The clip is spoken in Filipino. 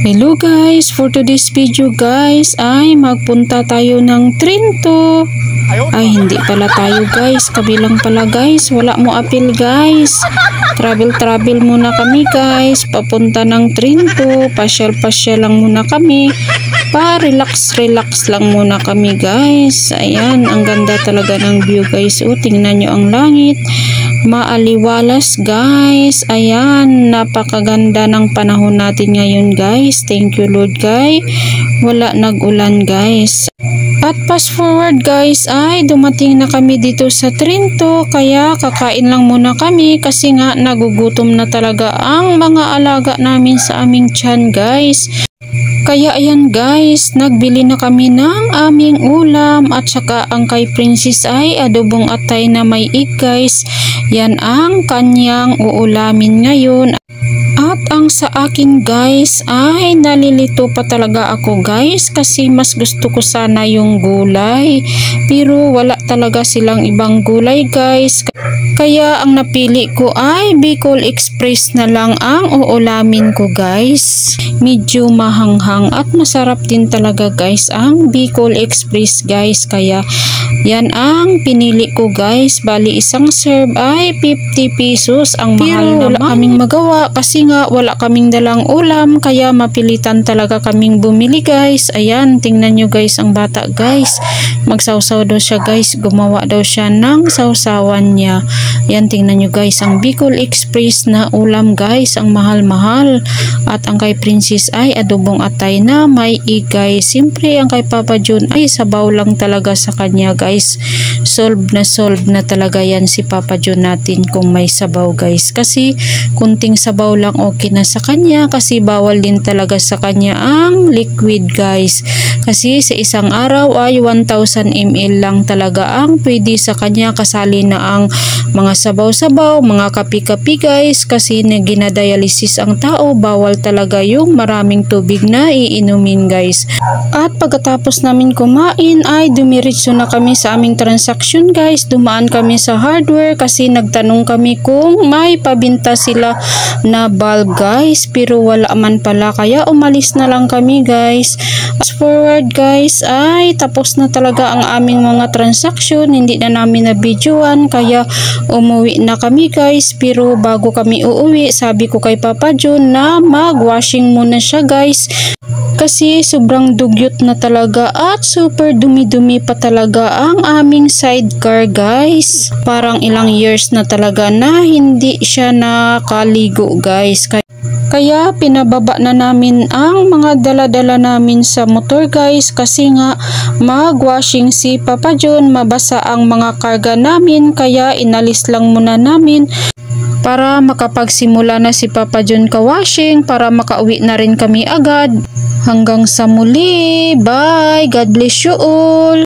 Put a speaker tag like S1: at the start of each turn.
S1: Hello guys, for today's video guys ay magpunta tayo ng Trinto. Ay hindi pala tayo guys, kabilang pala guys, wala mo apil guys. Travel muna kami guys, papunta ng Trinto, pasyal lang muna kami. Relax lang muna kami guys. Ayan, ang ganda talaga ng view guys. Tingnan nyo ang langit. Maaliwalas guys. Ayan, napakaganda ng panahon natin ngayon guys. Thank you Lord guys. Wala nag-ulan guys. At fast forward guys ay dumating na kami dito sa Trinto, kaya kakain lang muna kami kasi nga nagugutom na talaga ang mga alaga namin sa aming tiyan guys. Kaya ayan guys, nagbili na kami ng aming ulam at saka ang kay Princess ay adobong atay na may egg guys. Yan ang kanyang uulamin ngayon. At ang sa akin guys ay nalilito pa talaga ako guys kasi mas gusto ko sana yung gulay. Pero wala talaga silang ibang gulay guys. Kaya ang napili ko ay Bicol Express na lang ang uulamin ko guys. Medyo mahanghang at masarap din talaga guys ang Bicol Express guys. Kaya yan ang pinili ko guys. Bali isang serve ay 50 pesos. Ang mahal naman. Wala kaming magawa kasi nga wala kaming dalang ulam, kaya mapilitan talaga kaming bumili guys. Ayan, tingnan nyo guys ang bata guys. Magsawsaw daw siya guys. Gumawa daw siya ng sawsawan niya. Ayan, tingnan nyo guys ang Bicol Express na ulam guys. Ang mahal-mahal. At ang kay Princess ay adobong atay na may egg guys. Siyempre ang kay Papa John ay sabaw lang talaga sa kanya guys. Solve na talaga yan si Papa John natin kung may sabaw guys. Kasi kunting sabaw lang okay na sa kanya kasi bawal din talaga sa kanya ang liquid guys. Kasi sa isang araw ay 1000 ml lang talaga ang pwede sa kanya, kasali na ang mga sabaw-sabaw, mga kapi-kapi guys, kasi ginadialysis ang tao, bawal talaga yung maraming tubig na iinumin guys. At pagkatapos namin kumain ay dumiretso na kami sa aming transaction guys. Dumaan kami sa hardware kasi nagtanong kami kung may pabinta sila na bulb guys, pero wala man pala, kaya umalis na lang kami guys. Fast forward guys ay tapos na talaga ang aming mga transaction, hindi na namin na videoan kaya umuwi na kami guys. Pero bago kami uuwi, sabi ko kay Papa John na mag-washing muna siya guys kasi sobrang dugyot na talaga at super dumi-dumi pa talaga ang aming sidecar guys. Parang ilang years na talaga na hindi siya nakaligo guys. Kaya pinababa na namin ang mga dala-dala namin sa motor guys kasi nga mag-washing si Papa John, mabasa ang mga karga namin, kaya inalis lang muna namin para makapagsimula na si Papa John ka-washing para makauwi na rin kami agad. Hanggang sa muli, bye, God bless you all.